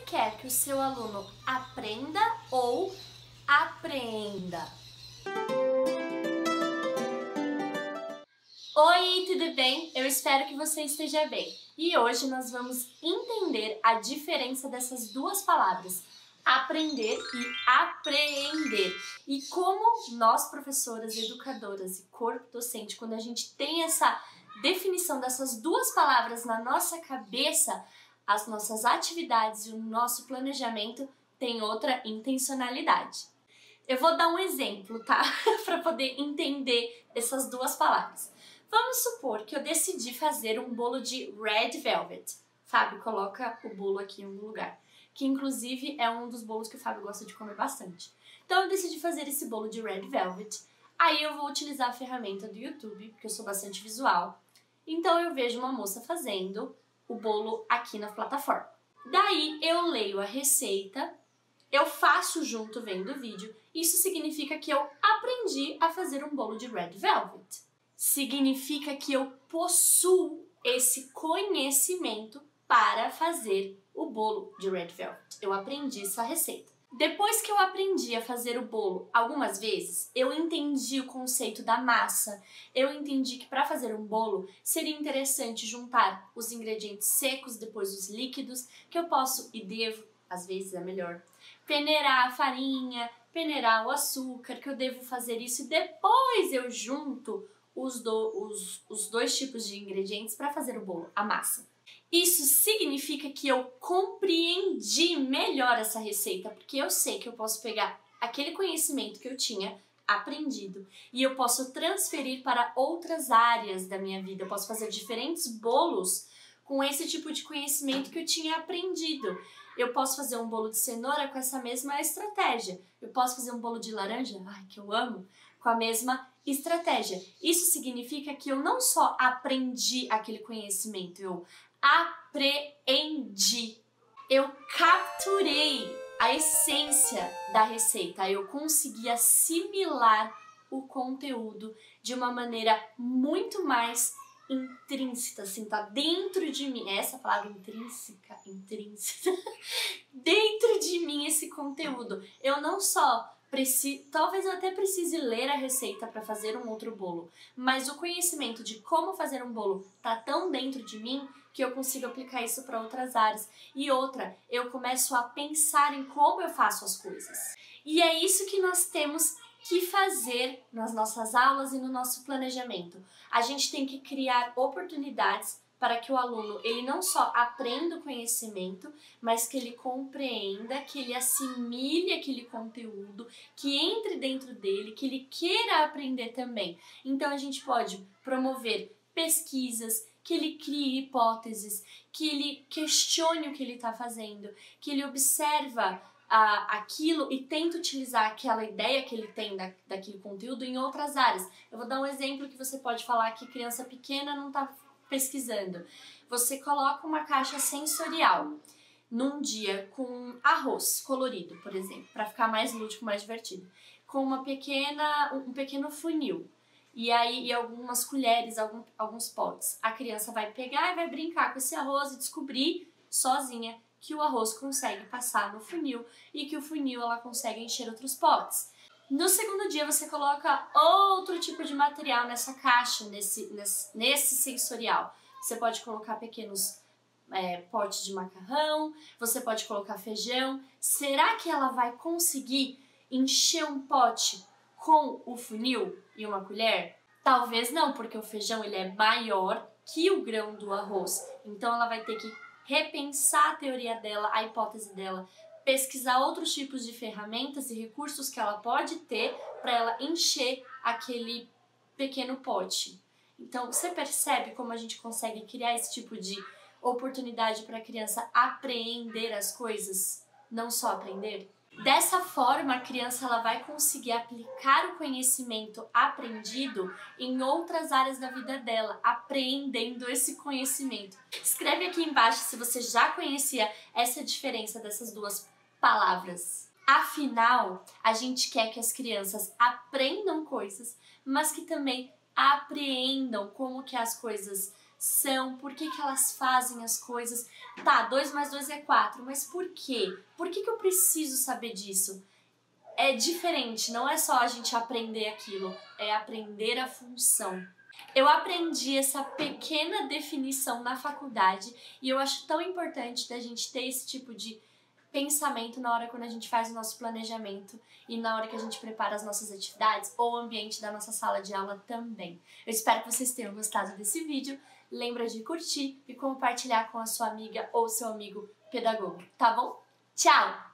quer que o seu aluno aprenda ou apreenda? Oi, tudo bem? Eu espero que você esteja bem. E hoje nós vamos entender a diferença dessas duas palavras, aprender e apreender. E como nós, professoras, educadoras e corpo docente, quando a gente tem essa definição dessas duas palavras na nossa cabeça, as nossas atividades e o nosso planejamento têm outra intencionalidade. Eu vou dar um exemplo, tá? Para poder entender essas duas palavras. Vamos supor que eu decidi fazer um bolo de Red Velvet. Fábio, coloca o bolo aqui em algum lugar. Que inclusive é um dos bolos que o Fábio gosta de comer bastante. Então eu decidi fazer esse bolo de Red Velvet. Aí eu vou utilizar a ferramenta do YouTube, porque eu sou bastante visual. Então eu vejo uma moça fazendo o bolo aqui na plataforma. Daí eu leio a receita, eu faço junto vendo o vídeo. Isso significa que eu aprendi a fazer um bolo de Red Velvet. Significa que eu possuo esse conhecimento para fazer o bolo de Red Velvet. Eu aprendi essa receita. Depois que eu aprendi a fazer o bolo algumas vezes, eu entendi o conceito da massa. Eu entendi que para fazer um bolo seria interessante juntar os ingredientes secos, depois os líquidos, que eu posso e devo, às vezes é melhor, peneirar a farinha, peneirar o açúcar, que eu devo fazer isso e depois eu junto os dois tipos de ingredientes para fazer o bolo, a massa. Isso significa que eu compreendi melhor essa receita, porque eu sei que eu posso pegar aquele conhecimento que eu tinha aprendido e eu posso transferir para outras áreas da minha vida. Eu posso fazer diferentes bolos com esse tipo de conhecimento que eu tinha aprendido. Eu posso fazer um bolo de cenoura com essa mesma estratégia. Eu posso fazer um bolo de laranja, ai, que eu amo, com a mesma estratégia. Isso significa que eu não só aprendi aquele conhecimento, eu apreendi. Eu capturei a essência da receita, eu consegui assimilar o conteúdo de uma maneira muito mais intrínseca, assim, tá dentro de mim. Essa palavra intrínseca, dentro de mim esse conteúdo. Eu não só talvez eu até precise ler a receita para fazer um outro bolo, mas o conhecimento de como fazer um bolo tá tão dentro de mim que eu consigo aplicar isso para outras áreas. E outra, eu começo a pensar em como eu faço as coisas. E é isso que nós temos que fazer nas nossas aulas e no nosso planejamento. A gente tem que criar oportunidades para que o aluno ele não só aprenda o conhecimento, mas que ele compreenda, que ele assimile aquele conteúdo, que entre dentro dele, que ele queira aprender também. Então a gente pode promover pesquisas, que ele crie hipóteses, que ele questione o que ele está fazendo, que ele observa aquilo e tenta utilizar aquela ideia que ele tem daquele conteúdo em outras áreas. Eu vou dar um exemplo que você pode falar que criança pequena não está pesquisando. Você coloca uma caixa sensorial num dia com arroz colorido, por exemplo, para ficar mais lúdico, mais divertido, com um pequeno funil. E aí, algumas colheres, alguns potes. A criança vai pegar e vai brincar com esse arroz e descobrir sozinha que o arroz consegue passar no funil e que o funil ela consegue encher outros potes. No segundo dia você coloca outro tipo de material nessa caixa, nesse sensorial. Você pode colocar pequenos potes de macarrão, você pode colocar feijão. Será que ela vai conseguir encher um pote com o funil e uma colher? Talvez não, porque o feijão ele é maior que o grão do arroz. Então ela vai ter que repensar a teoria dela, a hipótese dela, pesquisar outros tipos de ferramentas e recursos que ela pode ter para ela encher aquele pequeno pote. Então, você percebe como a gente consegue criar esse tipo de oportunidade para a criança apreender as coisas, não só aprender? Dessa forma, a criança ela vai conseguir aplicar o conhecimento aprendido em outras áreas da vida dela, apreendendo esse conhecimento. Escreve aqui embaixo se você já conhecia essa diferença dessas duas palavras. Afinal, a gente quer que as crianças aprendam coisas, mas que também apreendam como que as coisas são, por que que elas fazem as coisas. Tá, 2 mais 2 é 4, mas por quê? Por que que eu preciso saber disso? É diferente, não é só a gente aprender aquilo, é aprender a função. Eu aprendi essa pequena definição na faculdade e eu acho tão importante da gente ter esse tipo de pensamento na hora quando a gente faz o nosso planejamento e na hora que a gente prepara as nossas atividades ou o ambiente da nossa sala de aula também. Eu espero que vocês tenham gostado desse vídeo. Lembra de curtir e compartilhar com a sua amiga ou seu amigo pedagogo, tá bom? Tchau!